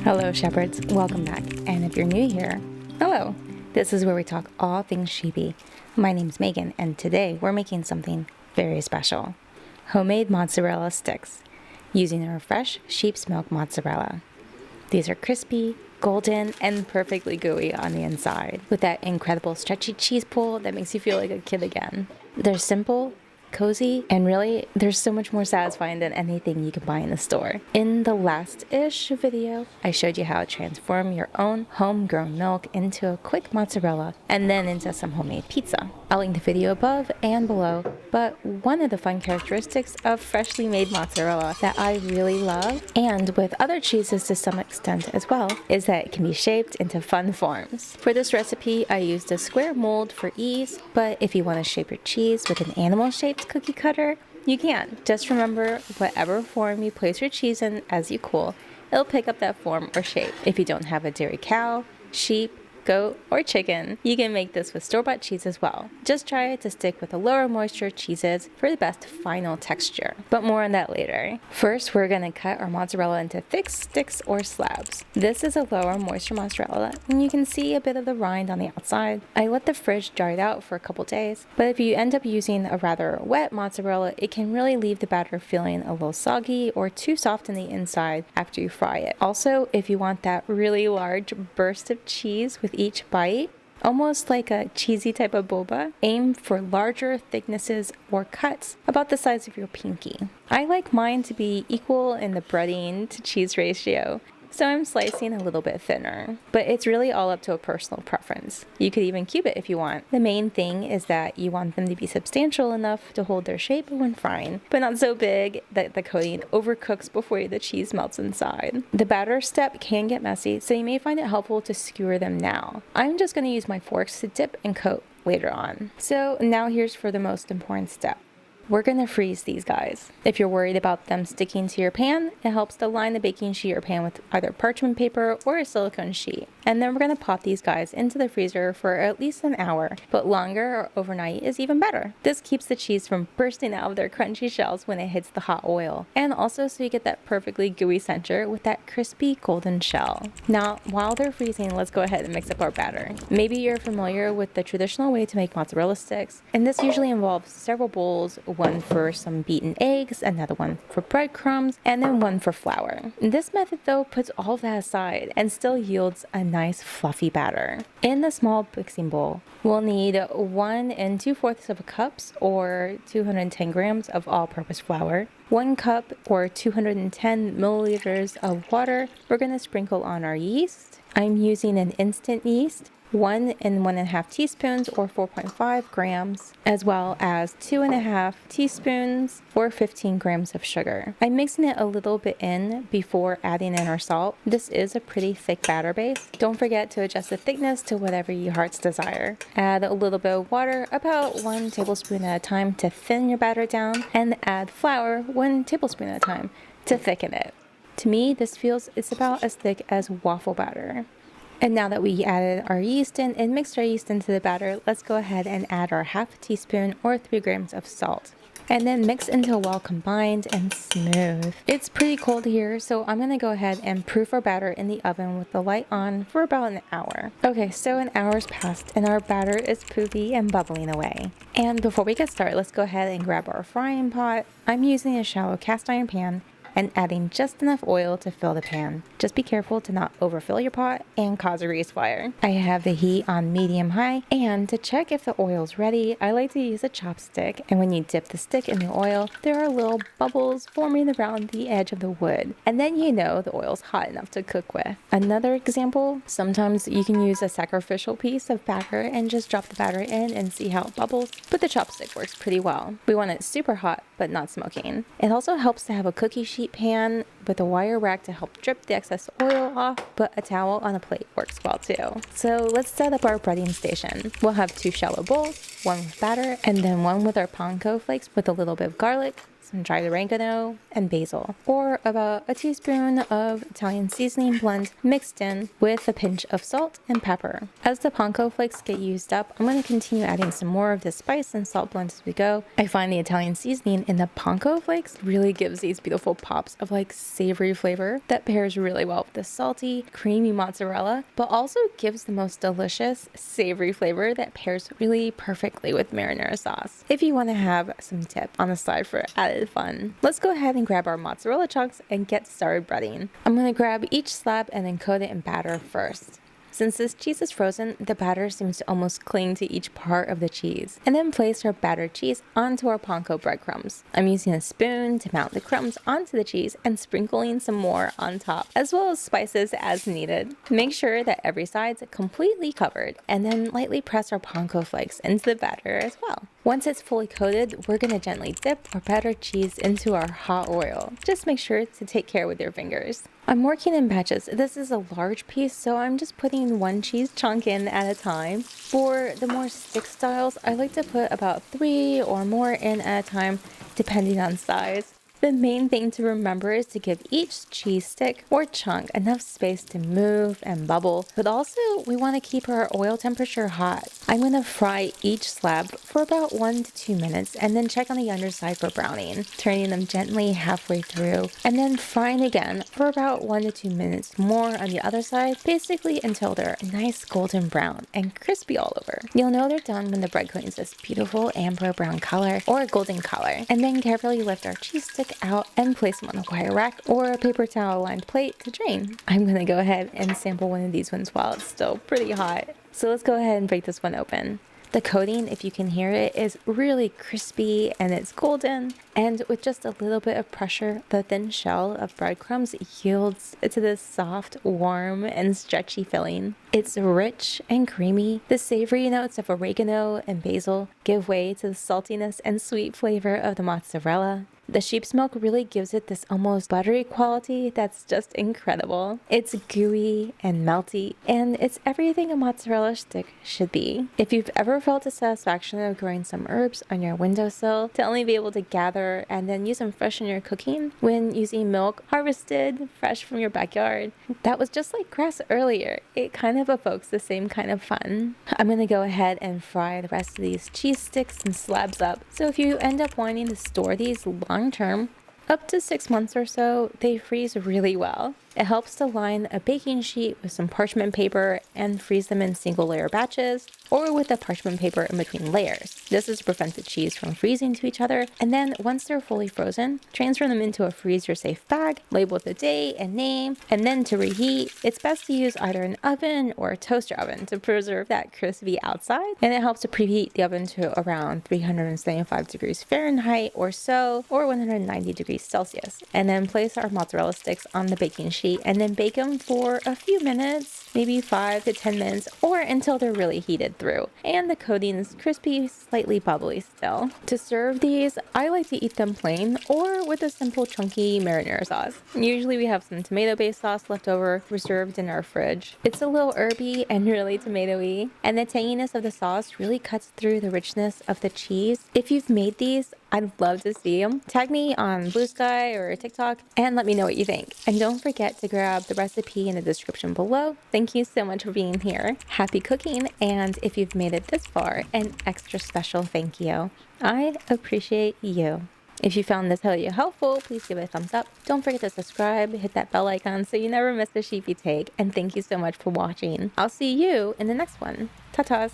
Hello shepherds, welcome back, and if you're new here, hello! This is where we talk all things sheepy. My name's Megan, and today we're making something very special. Homemade mozzarella sticks, using our fresh sheep's milk mozzarella. These are crispy, golden, and perfectly gooey on the inside, with that incredible stretchy cheese pull that makes you feel like a kid again. They're simple, cozy, and really, they're so much more satisfying than anything you can buy in the store. In the last-ish video, I showed you how to transform your own homegrown milk into a quick mozzarella and then into some homemade pizza. I'll link the video above and below, but one of the fun characteristics of freshly made mozzarella that I really love, and with other cheeses to some extent as well, is that it can be shaped into fun forms. For this recipe, I used a square mold for ease, but if you want to shape your cheese with an animal-shaped cookie cutter, you can. Just remember, whatever form you place your cheese in as you cool, it'll pick up that form or shape. If you don't have a dairy cow, sheep, goat, or chicken, you can make this with store-bought cheese as well. Just try to stick with the lower moisture cheeses for the best final texture, but more on that later. First, we're gonna cut our mozzarella into thick sticks or slabs. This is a lower moisture mozzarella, and you can see a bit of the rind on the outside. I let the fridge dry it out for a couple days, but if you end up using a rather wet mozzarella, it can really leave the batter feeling a little soggy or too soft on the inside after you fry it. Also, if you want that really large burst of cheese with each bite, almost like a cheesy type of boba, aim for larger thicknesses or cuts about the size of your pinky. I like mine to be equal in the breading to cheese ratio, so I'm slicing a little bit thinner, but it's really all up to a personal preference. You could even cube it if you want. The main thing is that you want them to be substantial enough to hold their shape when frying, but not so big that the coating overcooks before the cheese melts inside. The batter step can get messy, so you may find it helpful to skewer them now. I'm just going to use my forks to dip and coat later on. So now here's for the most important step. We're going to freeze these guys. If you're worried about them sticking to your pan, it helps to line the baking sheet or pan with either parchment paper or a silicone sheet. And then we're going to pop these guys into the freezer for at least an hour, but longer or overnight is even better. This keeps the cheese from bursting out of their crunchy shells when it hits the hot oil, and also so you get that perfectly gooey center with that crispy golden shell. Now, while they're freezing, let's go ahead and mix up our batter. Maybe you're familiar with the traditional way to make mozzarella sticks, and this usually involves several bowls, one for some beaten eggs, another one for breadcrumbs, and then one for flour. This method though puts all of that aside and still yields a nice fluffy batter. In the small mixing bowl, we'll need 1 2/4 cups or 210 grams of all-purpose flour, 1 cup or 210 milliliters of water. We're going to sprinkle on our yeast. I'm using an instant yeast, 1 1/2 teaspoons or 4.5 grams, as well as 2.5 teaspoons or 15 grams of sugar. I'm mixing it a little bit in before adding in our salt. This is a pretty thick batter base. Don't forget to adjust the thickness to whatever your heart's desire. Add a little bit of water, about 1 tablespoon at a time to thin your batter down, and add flour 1 tablespoon at a time to thicken it. To me, this feels it's about as thick as waffle batter. And now that we added our yeast in and mixed our yeast into the batter, let's go ahead and add our 1/2 teaspoon or 3 grams of salt. And then mix until well combined and smooth. It's pretty cold here, so I'm going to go ahead and proof our batter in the oven with the light on for about an hour. Okay, so an hour's passed and our batter is poofy and bubbling away. And before we get started, let's go ahead and grab our frying pot. I'm using a shallow cast iron pan and adding just enough oil to fill the pan. Just be careful to not overfill your pot and cause a grease fire. I have the heat on medium-high, and to check if the oil's ready, I like to use a chopstick, and when you dip the stick in the oil, there are little bubbles forming around the edge of the wood, and then you know the oil's hot enough to cook with. Another example, sometimes you can use a sacrificial piece of batter and just drop the batter in and see how it bubbles, but the chopstick works pretty well. We want it super hot, but not smoking. It also helps to have a cookie sheet pan with a wire rack to help drip the excess oil off, but a towel on a plate works well too. So let's set up our breading station. We'll have 2 shallow bowls, one with batter, and then one with our panko flakes with a little bit of garlic, some dried oregano, and basil, or about a teaspoon of Italian seasoning blend mixed in with a pinch of salt and pepper. As the panko flakes get used up, I'm going to continue adding some more of this spice and salt blend as we go. I find the Italian seasoning in the panko flakes really gives these beautiful pops of like savory flavor that pairs really well with the salty, creamy mozzarella, but also gives the most delicious, savory flavor that pairs really perfectly with marinara sauce. If you want to have some dip on the side for added fun, let's go ahead and grab our mozzarella chunks and get started breading. I'm going to grab each slab and then coat it in batter first. Since this cheese is frozen, the batter seems to almost cling to each part of the cheese, and then place our battered cheese onto our panko breadcrumbs. I'm using a spoon to mount the crumbs onto the cheese and sprinkling some more on top, as well as spices as needed. Make sure that every side's completely covered, and then lightly press our panko flakes into the batter as well. Once it's fully coated, we're going to gently dip our battered cheese into our hot oil. Just make sure to take care with your fingers. I'm working in batches. This is a large piece, so I'm just putting one cheese chunk in at a time. For the more stick styles, I like to put about 3 or more in at a time, depending on size. The main thing to remember is to give each cheese stick or chunk enough space to move and bubble, but also we want to keep our oil temperature hot. I'm going to fry each slab for about 1 to 2 minutes and then check on the underside for browning, turning them gently halfway through, and then frying again for about 1 to 2 minutes more on the other side, basically until they're a nice golden brown and crispy all over. You'll know they're done when the bread coating is this beautiful amber brown color or golden color, and then carefully lift our cheese stick out and place them on a wire rack or a paper towel lined plate to drain. I'm going to go ahead and sample one of these ones while it's still pretty hot. So let's go ahead and break this one open. The coating, if you can hear it, is really crispy and it's golden, and with just a little bit of pressure, the thin shell of breadcrumbs yields to this soft, warm, and stretchy filling. It's rich and creamy. The savory notes of oregano and basil give way to the saltiness and sweet flavor of the mozzarella. The sheep's milk really gives it this almost buttery quality that's just incredible. It's gooey and melty, and it's everything a mozzarella stick should be. If you've ever felt the satisfaction of growing some herbs on your windowsill to only be able to gather and then use them fresh in your cooking when using milk harvested fresh from your backyard, that was just like grass earlier. It kind of evokes the same kind of fun. I'm going to go ahead and fry the rest of these cheese sticks and slabs up. So if you end up wanting to store these long term, up to 6 months or so, they freeze really well. It helps to line a baking sheet with some parchment paper and freeze them in single layer batches or with the parchment paper in between layers. This is to prevent the cheese from freezing to each other, and then once they're fully frozen, transfer them into a freezer safe bag, label the date and name, and then to reheat, it's best to use either an oven or a toaster oven to preserve that crispy outside, and it helps to preheat the oven to around 375 degrees Fahrenheit or so, or 190 degrees Celsius, and then place our mozzarella sticks on the baking sheet and then bake them for a few minutes, maybe 5 to 10 minutes, or until they're really heated through and the coating is crispy, slightly bubbly still. To serve these, I like to eat them plain or with a simple chunky marinara sauce. Usually we have some tomato-based sauce left over reserved in our fridge. It's a little herby and really tomatoey, and the tanginess of the sauce really cuts through the richness of the cheese. If you've made these, I'd love to see them. Tag me on Blue Sky or TikTok and let me know what you think. And don't forget to grab the recipe in the description below. Thank you so much for being here. Happy cooking, and if you've made it this far, an extra special thank you. I appreciate you. If you found this video helpful, please give it a thumbs up. Don't forget to subscribe, hit that bell icon so you never miss a sheepy take, and thank you so much for watching. I'll see you in the next one. Ta-tas!